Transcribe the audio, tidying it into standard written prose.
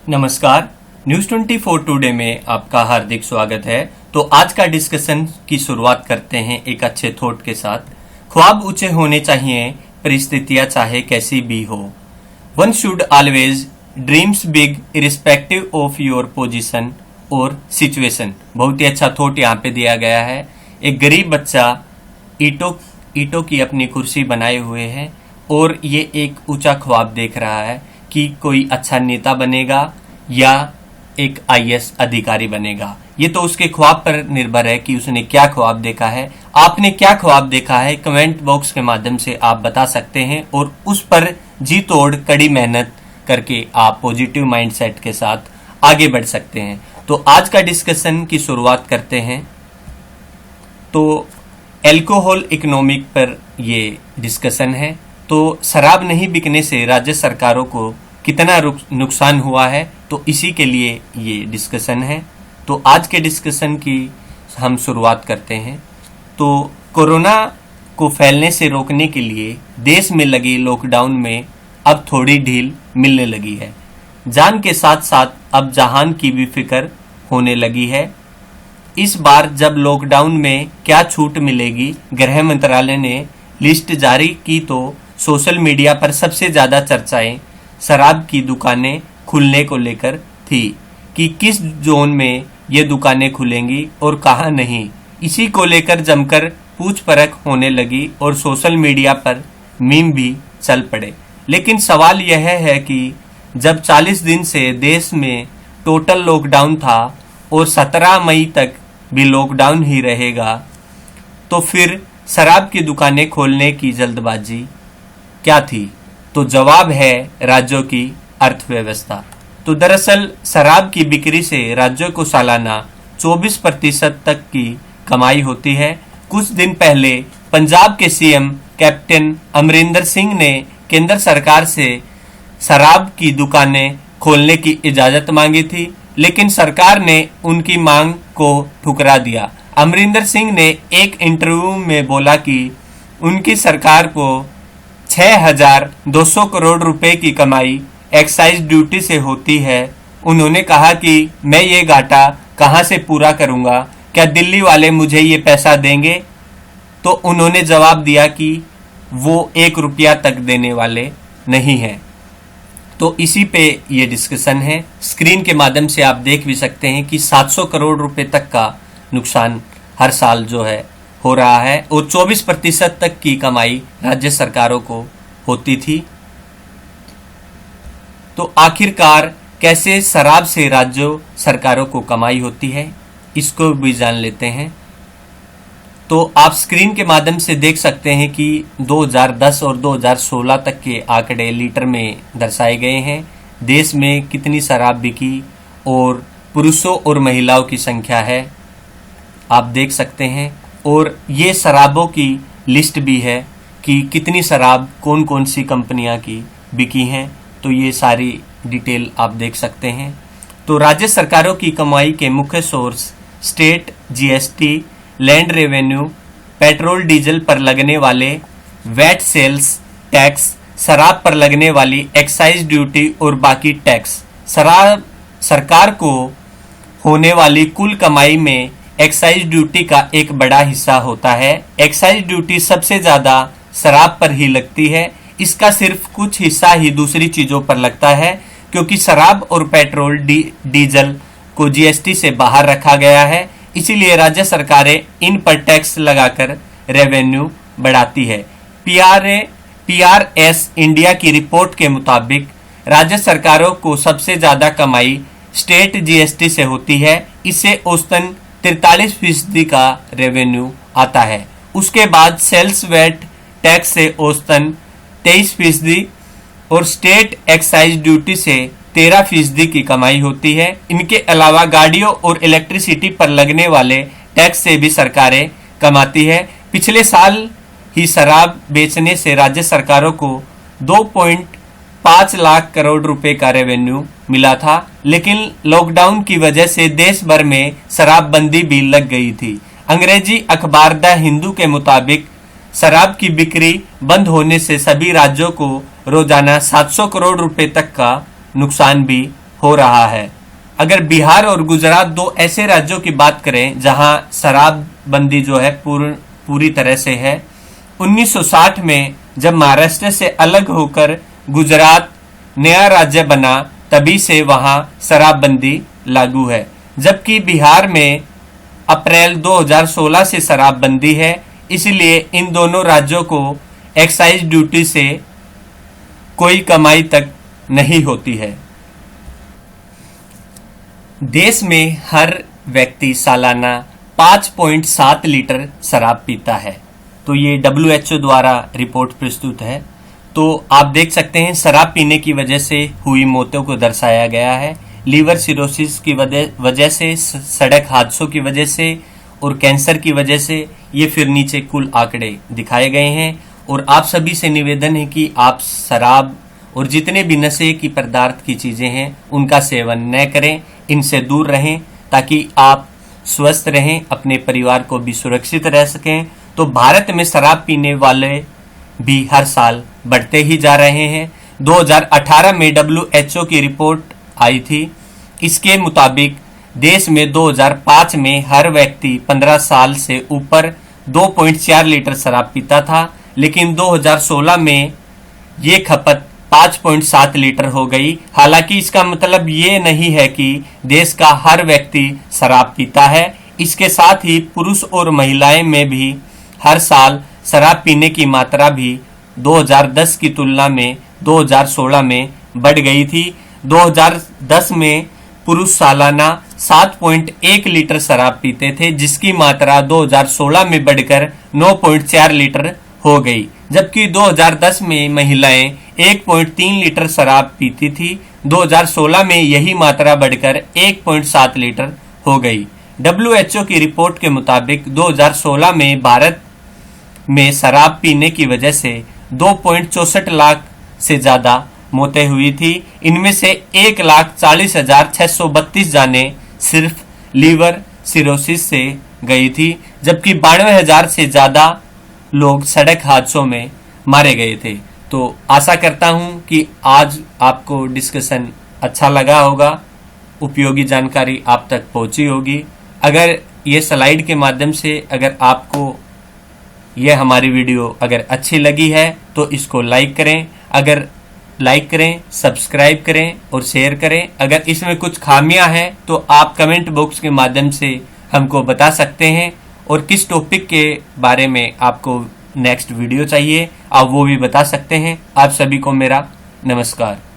नमस्कार, news 24 today में आपका हार्दिक स्वागत है। तो आज का डिस्कशन की शुरुआत करते हैं एक अच्छे थॉट के साथ। ख्वाब ऊंचे होने चाहिए, परिस्थितियां चाहे कैसी भी हो। One should always dreams big irrespective of your position और सिचुएशन। बहुत ही अच्छा थॉट यहाँ पे दिया गया है। एक गरीब बच्चा ईटों की अपनी कुर्सी बनाए हुए है और ये एक ऊंचा ख्वाब देख रहा है कि कोई अच्छा नेता बनेगा या एक आईएएस अधिकारी बनेगा। ये तो उसके ख्वाब पर निर्भर है कि उसने क्या ख्वाब देखा है। आपने क्या ख्वाब देखा है, कमेंट बॉक्स के माध्यम से आप बता सकते हैं और उस पर जी तोड़ कड़ी मेहनत करके आप पॉजिटिव माइंडसेट के साथ आगे बढ़ सकते हैं। तो आज का डिस्कशन की शुरुआत करते हैं। तो एल्कोहल इकोनॉमिक पर ये डिस्कशन है। तो शराब नहीं बिकने से राज्य सरकारों को कितना नुकसान हुआ है, तो इसी के लिए ये डिस्कशन है। तो आज के डिस्कशन की हम शुरुआत करते हैं। तो कोरोना को फैलने से रोकने के लिए देश में लगी लॉकडाउन में अब थोड़ी ढील मिलने लगी है। जान के साथ साथ अब जहान की भी फिक्र होने लगी है। इस बार जब लॉकडाउन में क्या छूट मिलेगी, गृह मंत्रालय ने लिस्ट जारी की तो सोशल मीडिया पर सबसे ज्यादा चर्चाएं शराब की दुकानें खुलने को लेकर थी कि किस जोन में ये दुकानें खुलेंगी और कहां नहीं। इसी को लेकर जमकर पूछ परख होने लगी और सोशल मीडिया पर मीम भी चल पड़े। लेकिन सवाल यह है कि जब 40 दिन से देश में टोटल लॉकडाउन था और 17 मई तक भी लॉकडाउन ही रहेगा, तो फिर शराब की दुकानें खोलने की जल्दबाजी क्या थी? तो जवाब है राज्यों की अर्थव्यवस्था। तो दरअसल शराब की बिक्री से राज्यों को सालाना 24% तक की कमाई होती है। कुछ दिन पहले पंजाब के सीएम कैप्टन अमरिंदर सिंह ने केंद्र सरकार से शराब की दुकानें खोलने की इजाजत मांगी थी, लेकिन सरकार ने उनकी मांग को ठुकरा दिया। अमरिंदर सिंह ने एक इंटरव्यू में बोला कि उनकी सरकार को 6,200 करोड़ रुपए की कमाई एक्साइज ड्यूटी से होती है। उन्होंने कहा कि मैं ये घाटा कहां से पूरा करूंगा, क्या दिल्ली वाले मुझे ये पैसा देंगे? तो उन्होंने जवाब दिया कि वो 1 रुपया तक देने वाले नहीं हैं। तो इसी पे ये डिस्कशन है। स्क्रीन के माध्यम से आप देख भी सकते हैं कि 700 करोड़ रुपए तक का नुकसान हर साल जो है हो रहा है और 24% तक की कमाई राज्य सरकारों को होती थी। तो आखिरकार कैसे शराब से राज्य सरकारों को कमाई होती है, इसको भी जान लेते हैं। तो आप स्क्रीन के माध्यम से देख सकते हैं कि 2010 और 2016 तक के आंकड़े लीटर में दर्शाए गए हैं। देश में कितनी शराब बिकी और पुरुषों और महिलाओं की संख्या है, आप देख सकते हैं। और ये शराबों की लिस्ट भी है कि कितनी शराब कौन कौन सी कंपनियां की बिकी हैं। तो ये सारी डिटेल आप देख सकते हैं। तो राज्य सरकारों की कमाई के मुख्य source state GST, land revenue, petrol diesel पर लगने वाले वैट सेल्स टैक्स, शराब पर लगने वाली एक्साइज ड्यूटी और बाकी टैक्स। शराब सरकार को होने वाली कुल कमाई में एक्साइज ड्यूटी का एक बड़ा हिस्सा होता है। एक्साइज ड्यूटी सबसे ज्यादा शराब पर ही लगती है। इसका सिर्फ कुछ हिस्सा ही दूसरी चीजों पर लगता है, क्योंकि शराब और पेट्रोल डीजल को जीएसटी से बाहर रखा गया है। इसीलिए राज्य सरकारें इन पर टैक्स लगाकर रेवेन्यू बढ़ाती है। पीआरएस इंडिया की रिपोर्ट के मुताबिक राज्य सरकारों को सबसे ज्यादा कमाई स्टेट जीएसटी से होती है। इससे औसतन 43% का रेवेन्यू आता है। उसके बाद सेल्स वैट टैक्स से औसतन 23% और स्टेट एक्साइज ड्यूटी से 13% की कमाई होती है। इनके अलावा गाड़ियों और इलेक्ट्रिसिटी पर लगने वाले टैक्स से भी सरकारें कमाती है। पिछले साल ही शराब बेचने से राज्य सरकारों को 2.5 लाख करोड़ रुपए का रेवेन्यू मिला था, लेकिन लॉकडाउन की वजह से देश भर में शराबबंदी भी लग गई थी। अंग्रेजी अखबार द हिंदू के मुताबिक शराब की बिक्री बंद होने से सभी राज्यों को रोजाना 700 करोड़ रुपए तक का नुकसान भी हो रहा है। अगर बिहार और गुजरात दो ऐसे राज्यों की बात करें जहां शराबबंदी जो है पूरी तरह से है, 1960 में जब महाराष्ट्र से अलग होकर गुजरात नया राज्य बना तभी से वहां शराबबंदी लागू है, जबकि बिहार में अप्रैल 2016 से शराबबंदी है। इसलिए इन दोनों राज्यों को एक्साइज ड्यूटी से कोई कमाई तक नहीं होती है। देश में हर व्यक्ति सालाना 5.7 लीटर शराब पीता है। तो ये WHO द्वारा रिपोर्ट प्रस्तुत है। तो आप देख सकते हैं शराब पीने की वजह से हुई मौतों को दर्शाया गया है। लीवर सिरोसिस की वजह से, सड़क हादसों की वजह से और कैंसर की वजह से, ये फिर नीचे कुल आंकड़े दिखाए गए हैं। और आप सभी से निवेदन है कि आप शराब और जितने भी नशे की पदार्थ की चीजें हैं उनका सेवन न करें, इनसे दूर रहें ताकि आप स्वस्थ रहें, अपने परिवार को भी सुरक्षित रह सकें। तो भारत में शराब पीने वाले भी हर साल बढ़ते ही जा रहे हैं। 2018 में WHO की रिपोर्ट आई थी। इसके मुताबिक देश में 2005 में हर व्यक्ति 15 साल से ऊपर 2.4 लीटर शराब पीता था, लेकिन 2016 में ये खपत 5.7 लीटर हो गई। हालांकि इसका मतलब ये नहीं है कि देश का हर व्यक्ति शराब पीता है। इसके साथ ही पुरुष और महिलाएं में भी हर साल शराब पीने की मात्रा भी 2010 की तुलना में 2016 में बढ़ गई थी। 2010 में पुरुष सालाना 7.1 लीटर शराब पीते थे, जिसकी मात्रा 2016 में बढ़कर 9.4 लीटर हो गई, जबकि 2010 में महिलाएं 1.3 लीटर शराब पीती थी। 2016 में यही मात्रा बढ़कर 1.7 लीटर हो गई। WHO की रिपोर्ट के मुताबिक 2016 में भारत में शराब पीने की वजह से 2.64 लाख से ज्यादा मौतें हुई थी। इनमें से 1,40,632 जाने सिर्फ लीवर सिरोसिस से गई थी, जबकि 92,000 से ज्यादा लोग सड़क हादसों में मारे गए थे। तो आशा करता हूं कि आज आपको डिस्कशन अच्छा लगा होगा, उपयोगी जानकारी आप तक पहुंची होगी। अगर ये स्लाइड के माध्यम से अगर आपको यह हमारी वीडियो अगर अच्छी लगी है तो इसको लाइक करें। अगर लाइक करें, सब्सक्राइब करें और शेयर करें। अगर इसमें कुछ खामियां हैं तो आप कमेंट बॉक्स के माध्यम से हमको बता सकते हैं, और किस टॉपिक के बारे में आपको नेक्स्ट वीडियो चाहिए आप वो भी बता सकते हैं। आप सभी को मेरा नमस्कार।